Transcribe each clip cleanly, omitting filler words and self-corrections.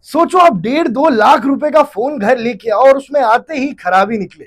सोचो आप 1.5-2 लाख रुपए का फोन घर लेके आओ और उसमें आते ही खराबी निकले।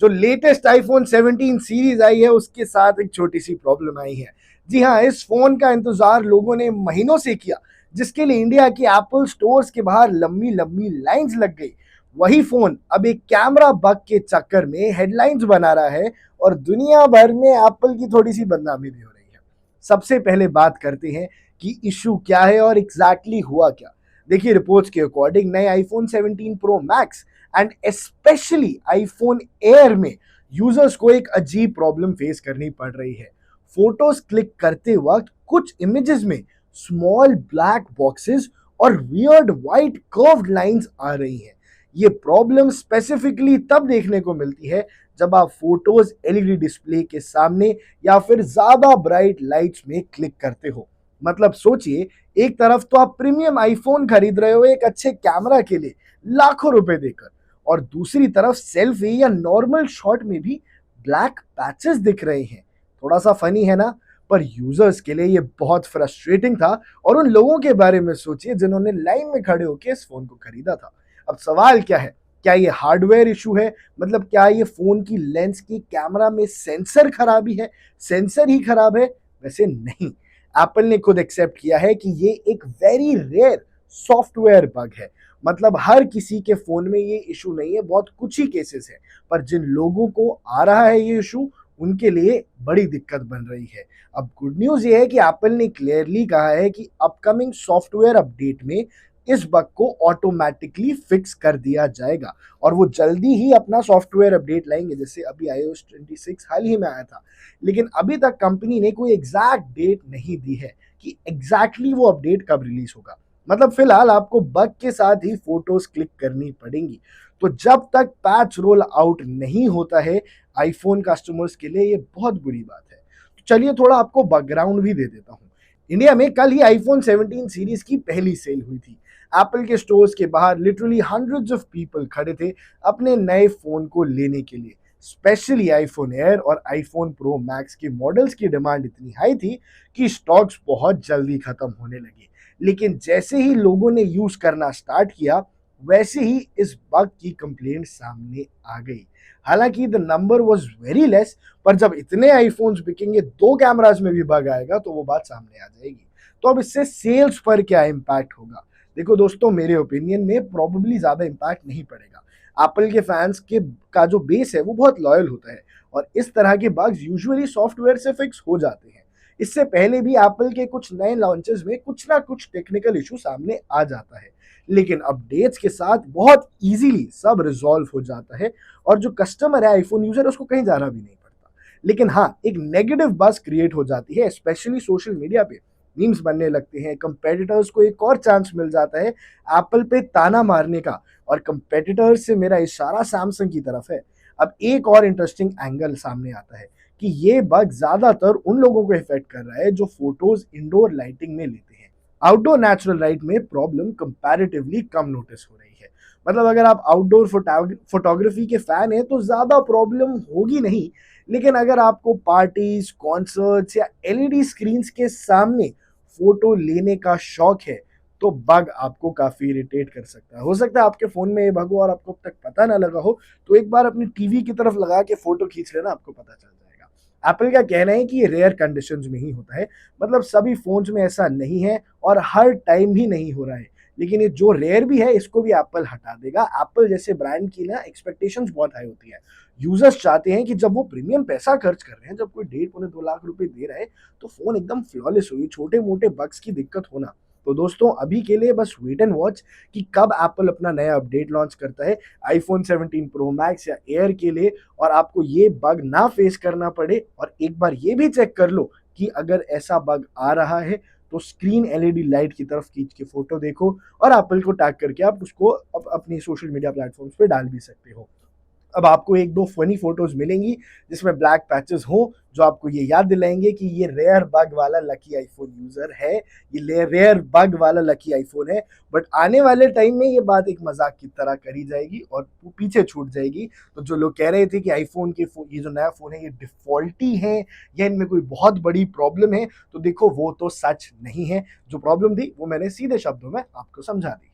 जो लेटेस्ट आईफोन 17 सीरीज आई है उसके साथ एक छोटी सी प्रॉब्लम आई है। जी हाँ, इस फोन का इंतजार लोगों ने महीनों से किया, जिसके लिए इंडिया की एप्पल स्टोर्स के बाहर लंबी लंबी लाइंस लग गई। वही फोन अब एक कैमरा बग के चक्कर में हेडलाइंस बना रहा है और दुनिया भर में एप्पल की थोड़ी सी बदनामी भी हो रही है। सबसे पहले बात करते हैं कि इशू क्या है और एग्जैक्टली हुआ क्या। देखिए, रिपोर्ट्स के अकॉर्डिंग नए iPhone 17 pro max and specially iPhone air में यूजर्स को एक अजीब प्रॉब्लम फेस करनी पड़ रही है। फोटोज क्लिक करते वक्त कुछ इमेजेस में स्मॉल ब्लैक बॉक्सेस और वियर्ड वाइट कर्व्ड लाइंस आ रही हैं। ये प्रॉब्लम स्पेसिफिकली तब देखने को मिलती है जब आप फोटोज एलईडी डिस्प्ले के सामने या फिर ज्यादा ब्राइट लाइट्स में क्लिक करते हो। मतलब सोचिए, एक तरफ तो आप प्रीमियम आईफोन खरीद रहे हो एक अच्छे कैमरा के लिए लाखों रुपए देकर, और दूसरी तरफ सेल्फी या नॉर्मल शॉट में भी ब्लैक पैचेस दिख रहे हैं। थोड़ा सा फनी है ना? पर यूजर्स के लिए ये बहुत फ्रस्ट्रेटिंग था। और उन लोगों के बारे में सोचिए जिन्होंने लाइन में खड़े होकर इस फोन को खरीदा था। अब सवाल क्या है? क्या ये हार्डवेयर इशू है? मतलब क्या ये फोन की लेंस की कैमरा में सेंसर खराबी है? सेंसर ही खराब है? वैसे नहीं, एप्पल ने खुद एक्सेप्ट किया है कि ये एक वेरी रेयर सॉफ्टवेयर बग है। मतलब हर किसी के फोन में ये इशू नहीं है, बहुत कुछ ही केसेस है। पर जिन लोगों को आ रहा है ये इशू, उनके लिए बड़ी दिक्कत बन रही है। अब गुड न्यूज ये है कि एप्पल ने क्लियरली कहा है कि अपकमिंग सॉफ्टवेयर अपडेट में इस बग को ऑटोमेटिकली फिक्स कर दिया जाएगा और वो जल्दी ही अपना सॉफ्टवेयर अपडेट लाएंगे। जैसे अभी iOS 26 हाल ही में आया था, लेकिन अभी तक कंपनी ने कोई एग्जैक्ट डेट नहीं दी है कि एग्जैक्टली वो अपडेट कब रिलीज होगा। मतलब फिलहाल आपको बग के साथ ही फोटोज क्लिक करनी पड़ेंगी। तो जब तक पैच रोल आउट नहीं होता है, आईफोन कस्टमर्स के लिए ये बहुत बुरी बात है। तो चलिए थोड़ा आपको बैकग्राउंड भी दे देता हूँ। इंडिया में कल ही आईफोन 17 सीरीज की पहली सेल हुई थी। एप्पल के स्टोर्स के बाहर लिटरली हंड्रेड्स ऑफ पीपल खड़े थे अपने नए फोन को लेने के लिए। स्पेशली आईफोन एयर और आईफोन प्रो मैक्स के मॉडल्स की डिमांड इतनी हाई थी कि स्टॉक्स बहुत जल्दी खत्म होने लगे। लेकिन जैसे ही लोगों ने यूज करना स्टार्ट किया, वैसे ही इस बग की कंप्लेंट सामने आ गई। हालांकि the number was very less, पर जब इतने आईफोन्स बिकेंगे, दो कैमरास में भी बग आएगा, तो वो बात सामने आ जाएगी। तो अब इससे सेल्स पर क्या इम्पैक्ट होगा? देखो दोस्तों, मेरे ओपिनियन में प्रोबेबली ज्यादा इम्पैक्ट नहीं पड़ेगा। एप्पल के फैंस के का जो बेस है वो बहुत लॉयल होता है और इस तरह के बग्स यूजुअली सॉफ्टवेयर से फिक्स हो जाते हैं। इससे पहले भी एप्पल के कुछ नए लॉन्चेस में कुछ ना कुछ टेक्निकल इशू सामने आ जाता है, लेकिन अपडेट्स के साथ बहुत इजीली सब रिजॉल्व हो जाता है और जो कस्टमर है, आईफोन यूजर, उसको कहीं जाना भी नहीं पड़ता। लेकिन हाँ, एक नेगेटिव बज क्रिएट हो जाती है, स्पेशली सोशल मीडिया पे मीम्स बनने लगते हैं, कंपेटिटर्स को एक और चांस मिल जाता है एप्पल पे ताना मारने का। और कंपेटिटर्स से मेरा इशारा सैमसंग की तरफ है। अब एक और इंटरेस्टिंग एंगल सामने आता है कि ये बग ज्यादातर उन लोगों को इफेक्ट कर रहा है जो फोटोज इंडोर लाइटिंग में लेते हैं। आउटडोर नेचुरल लाइट में प्रॉब्लम कंपैरेटिवली कम नोटिस हो रही है। मतलब अगर आप आउटडोर फोटोग्राफी के फैन हैं तो ज्यादा प्रॉब्लम होगी नहीं, लेकिन अगर आपको पार्टीज, कॉन्सर्ट्स या एलईडी स्क्रीन्स के सामने फोटो लेने का शौक है, तो बग आपको काफी इरिटेट कर सकता है। हो सकता है आपके फोन में ये बग हो और आपको अब तक पता ना लगा हो, तो एक बार अपनी टीवी की तरफ लगा के फोटो खींच लेना, आपको पता चल जाएगा। एप्पल का कहना है कि ये रेयर कंडीशंस में ही होता है। मतलब सभी फोन्स में ऐसा नहीं है और हर टाइम भी नहीं हो रहा है, लेकिन ये जो रेयर भी है इसको भी एप्पल हटा देगा। एप्पल जैसे ब्रांड की ना एक्सपेक्टेशंस बहुत हाई होती है। यूजर्स चाहते हैं कि जब वो प्रीमियम पैसा खर्च कर रहे हैं, जब कोई 1.5-2 लाख रुपए दे रहा है, तो फोन एकदम फ्लॉलेस हो, छोटे मोटे बग्स की दिक्कत होना। तो दोस्तों, अभी के लिए बस वेट एंड वॉच कि कब एप्पल अपना नया अपडेट लॉन्च करता है आईफोन 17 प्रो मैक्स या एयर के लिए, और आपको ये बग ना फेस करना पड़े। और एक बार ये भी चेक कर लो कि अगर ऐसा बग आ रहा है तो स्क्रीन एलईडी लाइट की तरफ खींच के फोटो देखो और एप्पल को टैग करके आप उसको अपनी सोशल मीडिया प्लेटफॉर्म्स पे डाल भी सकते हो। अब आपको एक दो फनी फोटोज मिलेंगी जिसमें ब्लैक पैचेस हो, जो आपको ये याद दिलाएंगे कि ये रेयर बग वाला लकी आईफोन यूजर है, ये रेयर बग वाला लकी आईफोन है। बट आने वाले टाइम में ये बात एक मजाक की तरह करी जाएगी और पीछे छूट जाएगी। तो जो लोग कह रहे थे कि आईफोन के ये जो नया फोन है ये डिफॉल्टी है या इनमें कोई बहुत बड़ी प्रॉब्लम है, तो देखो वो तो सच नहीं है। जो प्रॉब्लम थी वो मैंने सीधे शब्दों में आपको समझा दी।